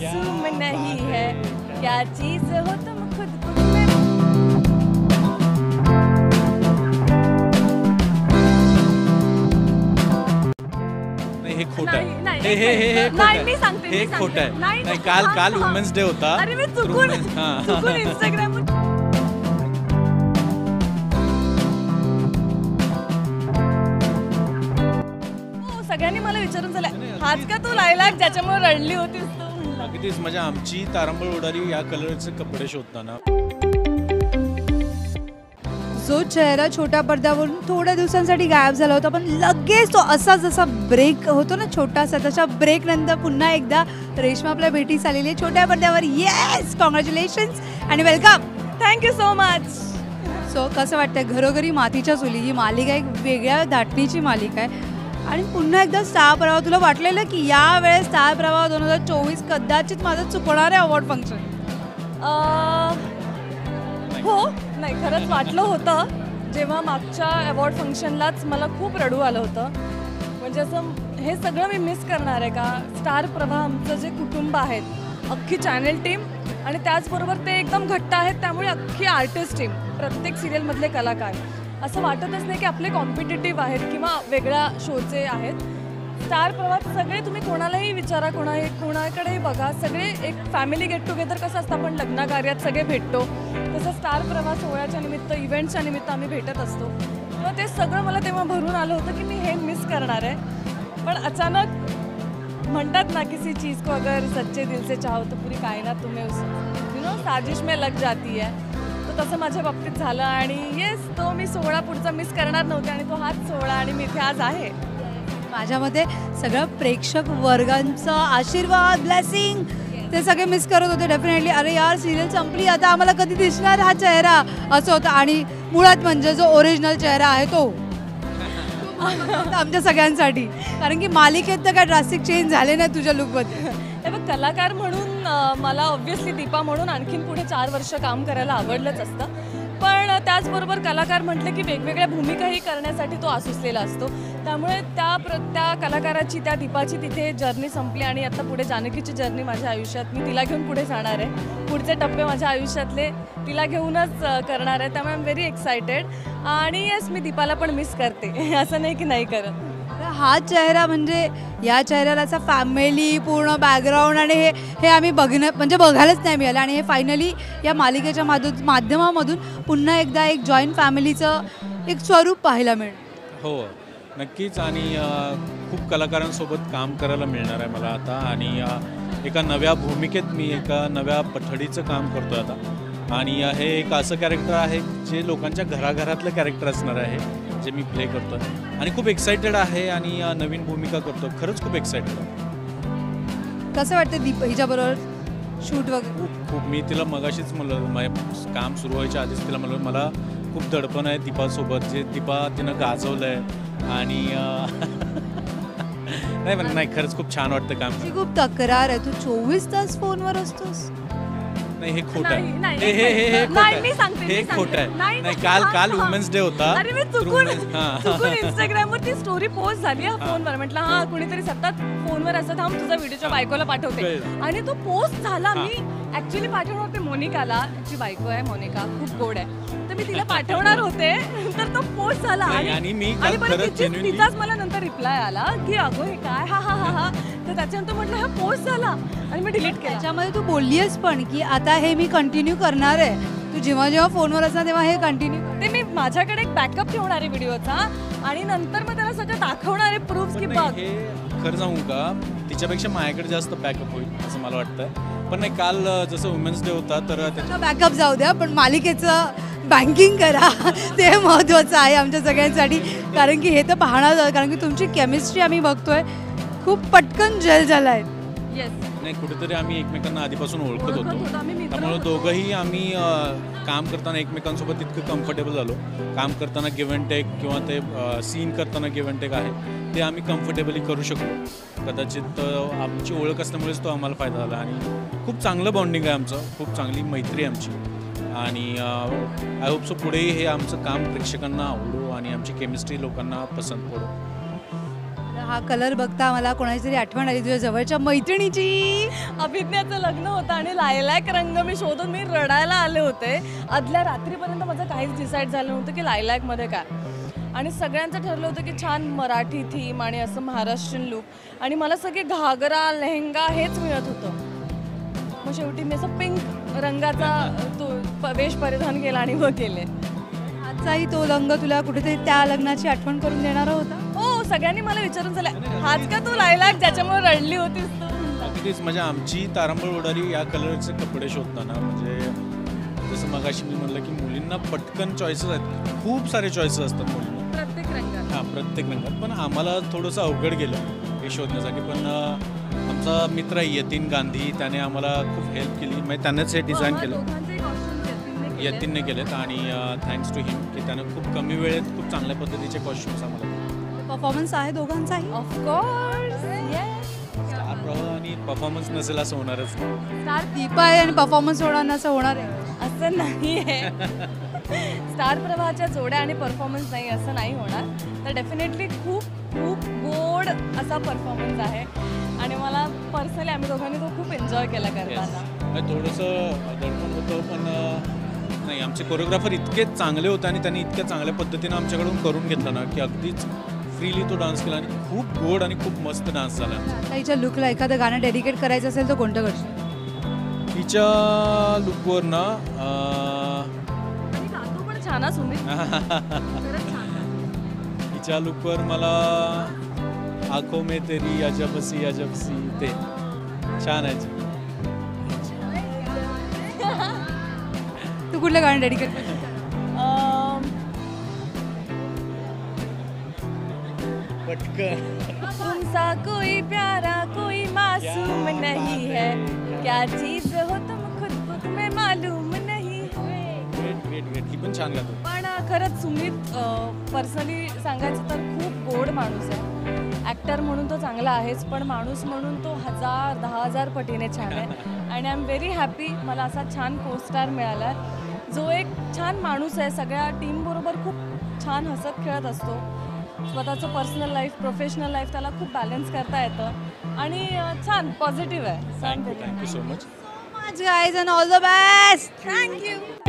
मासूम नहीं है, क्या चीज हो तुम खुद को हे खोटं आहे. नाही, हे हे हे हे खोटं नाही, आहे. मी सांगते, हे मी सांगते. खोटं आहे. नाही, नाही, काल हा. वुमेन्स डे होता. अरे मी चुकून हां. इंस्टाग्राम सगळ्यांनी मला विचारून झालं हाच का तू लायलाक ज्याच्यामुळे रडली होतीस तू म्हणलं. अगदीच म्हणजे आमची तारंबळ उडाली या कलरचे कपडे शोधताना. जो चेहरा छोट्या पडद्यावरून थोड्या दिवसांसाठी गायब झाला होता, पण लगेच तो असा जसा ब्रेक होतो ना छोटासा, तशा ब्रेक नंतर पुन्हा एकदा रेश्मा आपल्या भेटीस आलेली आहे छोट्या पडद्यावर. येस, कॉंग्रॅच्युलेशन्स आणि welcome. Thank you so much. So कसं वाटतंय घरोघरी मातीच्या चुली ही मालिका एक वेगळ्या धाटणीची मालिका आहे आणि पुन्हा एकदा स्टार प्रवाह, तुला वाटलेलं की यावेळेस स्टार प्रवाह 2024 कदाचित माझं चुकणार आहे अवॉर्ड फंक्शन? हो, नाही खरंच वाटलं होतं जेव्हा मागच्या अवॉर्ड फंक्शनलाच मला खूप रडू आलं होतं. म्हणजे असं हे सगळं मी मिस करणार आहे का? स्टार प्रवाह आमचं जे कुटुंब आहेत, अख्खी चॅनल टीम आणि त्याचबरोबर ते एकदम घट्ट आहेत, त्यामुळे अख्खी आर्टिस्ट टीम, प्रत्येक सिरियलमधले कलाकार, असं वाटतच नाही की आपले कॉम्पिटिटिव्ह आहेत किंवा वेगळ्या शोचे आहेत. स्टार प्रवाहात सगळे तुम्ही कोणालाही विचारा, कोणाकडेही बघा, सगळे एक फॅमिली गेट टुगेदर कसं असतं, आपण लग्नाकार्यात सगळे भेटतो, तसं स्टार प्रवाह सोहळ्याच्या निमित्त, इव्हेंट्सच्या निमित्त आम्ही भेटत असतो. तेव्हा ते सगळं मला तेव्हा भरून आलं होतं की मी हे मिस करणार आहे. पण अचानक म्हणतात ना, किसी चीज़ को अगर सच्चे दिल से चाहो तो पूरी कायनात तुम्हें उस साजिश में लग जाती है. तर तसं माझ्या बाबतीत झालं आणि येस, तो मी सोहळा पुढचा मिस करणार नव्हते आणि तो हाच सोहळा आणि मी इथे आज आहे. माझ्या मते सगळं प्रेक्षक वर्गांचा आशीर्वाद, ब्लेसिंग ते सगळे मिस करत होते डेफिनेटली. अरे यार, सिरियल संपली, आता आम्हाला कधी दिसणार हा चेहरा, असं होतं. आणि मुळात म्हणजे जो ओरिजिनल चेहरा आहे तो आमच्या सगळ्यांसाठी, कारण की मालिकेत तर काय ड्रास्टिक चेंज झाले नाही तुझ्या लुकमध्ये. हे बघ, कलाकार म्हणून मला ऑब्व्हियसली दीपा म्हणून आणखीन पुढे 4 वर्ष काम करायला आवडलंच असतं. पण त्याचबरोबर कलाकार म्हटलं की वेगवेगळ्या भूमिकाही करण्यासाठी तो आसुसलेला असतो. त्यामुळे त्या कलाकाराची, त्या दीपाची तिथे जर्नी संपली आणि आता पुढे जानकीची जर्नी माझ्या आयुष्यात, मी तिला घेऊन पुढे जाणार आहे. पुढचे टप्पे माझ्या आयुष्यातले तिला घेऊनच करणार आहे. त्यामुळे आय एम व्हेरी एक्सायटेड. आणि येस, मी दीपाला पण मिस करते, असं नाही की नाही करत. हा चेहरा म्हणजे या चेहऱ्याला असा फॅमिली, पूर्ण बॅकग्राऊंड आणि हे आम्ही बघायलाच नाही मिळालं. आणि हे फायनली या मालिकेच्या माध्यमामधून पुन्हा एकदा एक जॉईंट फॅमिलीचं एक स्वरूप पाहायला मिळेल. हो, नक्कीच. आणि खूप कलाकारांसोबत काम करायला मिळणार आहे मला आता. आणि एका नव्या भूमिकेत मी एका नव्या पठडीचं काम करतो आहे आता. आणि हे एक असं कॅरेक्टर आहे जे लोकांच्या घराघरातलं कॅरेक्टर असणार आहे, जे मी प्ले करतो आहे. आणि खूप एक्सायटेड आहे आणि नवीन भूमिका करतो. खरंच खूप एक्सायटेड आहे. कसं वाटतं दीप हिच्याबरोबर शूट वगैरे? खूप मी तिला मगाशीच म्हणलं, काम सुरू व्हायच्या आधीच तिला म्हणलं मला खूप दडपण आहे दीपासोबत, जे दीपा तिनं गाजवलं आहे. आणि नाही खरंच खूप छान वाटतं काम. खूप तक्रार आहे, तू 24 तास फोनवर असतोस. नाही, हे खोटं आहे. नाही, हे हे हे नाही, मी सांगते, हे मी सांगते. खोटं आहे. नाही, नाही, हा. काल वुमेन्स डे होता. अरे मी चुकून इंस्टाग्रामवर ती स्टोरी पोस्ट झाली फोनवर. म्हटलं हा, कुणीतरी सतत फोनवर असं, थांब तुझा व्हिडिओच्या बायकोला पाठवते. आणि तो पोस्ट झाला. मी ऍक्च्युली पाठवणार होते मोनिकाला, जी बायको आहे मोनिका, खूप गोड आहे, तर मी तिला पाठवणार होते. तर तो पोस्ट झाला आणि मी तिचाच मला नंतर रिप्लाय आला की अगो हे काय, हा हा हा हा. तर त्याच्यानंतर म्हटलं हा पोस्ट झाला आणि मी डिलीट केला. त्याच्यामध्ये तू बोललीस पण की आता हे मी कंटिन्यू करणार आहे. तू जेव्हा जेव्हा फोनवर असणार तेव्हा हे कंटिन्यू ते मी माझ्याकडे एक बॅकअप ठेवणार आहे व्हिडिओचा आणि नंतर मग त्याला सगळं दाखवणार आहे, प्रूफ की बघ. हे खरं सांगू का, तिच्यापेक्षा माझ्याकडे जास्त बॅकअप होईल असं मला वाटतं. पण नाही, काल जसं वुमेन्स डे होता तर त्याचा बॅकअप जाऊ द्या, पण मालिकेचं बँकिंग करा ते महत्त्वाचं आहे आमच्या सगळ्यांसाठी. कारण की हे तर पाहणार, कारण की तुमची केमिस्ट्री आम्ही बघतोय खूप पटकन जेल झाला आहे. येस, नाही, कुठेतरी आम्ही एकमेकांना आधीपासून ओळखत होतो. आम्ही त्यामुळे दोघंही आम्ही काम करताना एकमेकांसोबत इतकं कम्फर्टेबल झालो. काम करताना गिव्ह अँड टेक किंवा ते सीन करताना गिव्ह अँड टेक आहे ते आम्ही कम्फर्टेबली करू शकलो. कदाचित आमची ओळख असल्यामुळेच तो आम्हाला फायदा झाला. आणि खूप चांगलं बॉन्डिंग आहे आमचं, खूप चांगली मैत्री आहे आमची. आणि आय होप सो पुढेही हे आमचं काम प्रेक्षकांना आवडो आणि आमची केमिस्ट्री लोकांना पसंत पडो. हा कलर बघता मला कोणाची तरी आठवण आली तुझ्या जवळच्या मैत्रिणीची. अभिज्ञाचं लग्न होतं आणि लायलॅक रंग मी शोधून मी रडायला आले होते. आदल्या रात्रीपर्यंत माझं काहीच डिसाईड झालं नव्हतं की लायलॅकमध्ये काय. आणि सगळ्यांचं ठरलं होतं की छान मराठी थीम आणि असं महाराष्ट्रीयन लुक आणि मला सगळे घागरा लेहंगा हेच मिळत होतं. मग शेवटी मी असं पिंक रंगाचा तो वेश परिधान केला आणि मग गेले. आजचाही तो रंग तुला कुठेतरी त्या लग्नाची आठवण करून देणारा होता. हो, सगळ्यांनी मला विचारून झालं हाच का तू लायलॅक ज्याच्यामुळे रडली होतीस तू. अगदीच म्हणजे आमची तारंबळ उडाली या कलरचे कपडे शोधताना. म्हणजे जसं मगाशी मी म्हटलं की मुलींना पटकन चॉईसेस आहेत, खूप सारे चॉईसेस असतात मुलींना प्रत्येक रंगात. हां प्रत्येक रंगात. पण आम्हाला थोडंसं अवघड गेलं हे शोधण्यासाठी. पण आमचा मित्र आहे यतीन गांधी, त्याने आम्हाला खूप हेल्प केली. म्हणजे त्यानेच हे डिझाईन केलं, यतीनने केलेत. आणि थँक्स टू हिम की त्यानं खूप कमी वेळेत खूप चांगल्या पद्धतीचे कॉस्ट्युम्स आम्हाला. परफॉर्मन्स आहे दोघांचाही. ऑफकोर्स स्टार प्रवाह आणि परफॉर्मन्स नसेल असं होणारच नाही. स्टार दीपा आहे आणि परफॉर्मन्स होणार असं होणार आहे. असं नाही आहे. स्टार प्रवाहाच्या जोड्या आणि परफॉर्मन्स नाही असं नाही होणार. तर डेफिनेटली खूप खूप गोड असा परफॉर्मन्स आहे आणि मला पर्सनली आम्ही दोघांनी तो खूप एन्जॉय केला करताना. थोडंसं दडपण होतं पण नाही, आमचे कोरिओग्राफर इतके चांगले होते आणि त्यांनी इतक्या चांगल्या पद्धतीनं आमच्याकडून करून घेतलं ना की अगदीच फ्रीली तो डान्स केला आणि खूप गोड आणि खूप मस्त डान्स झाला. आता हिच्या लुकला एखादं गाणं डेडिकेट करायचं असेल तर कोणतं करशील? तिच्या लुकवर ना आणि गातो पण छान हा सुमित. खरंच छान आहे. तिच्या लुकवर मला आंखों में तेरी अजबसी अजबसी ते छान आहे. तू कुठलं गाणं डेडिकेट करशील? पटकन तुमसा कोई प्यारा कोई मासूम नहीं है, क्या चीज हो तुम खुद को तुम्हें मालूम नहीं है. ही पण छान गातो. पण खरंच सुमित पर्सनली सांगायचं तर खूप गोड माणूस आहे. ॲक्टर म्हणून तो चांगला आहेच, पण माणूस म्हणून तो 1000 पटीने छान आहे. आणि आय एम व्हेरी हॅपी मला असा छान को स्टार मिळाला जो एक छान माणूस आहे. सगळ्या टीमबरोबर खूप छान हसत खेळत असतो. स्वतःचं पर्सनल लाईफ प्रोफेशनल लाईफ त्याला खूप बॅलन्स करता येतं आणि छान पॉझिटिव्ह आहे. Thank you so much. Much guys and all the best. Thank you.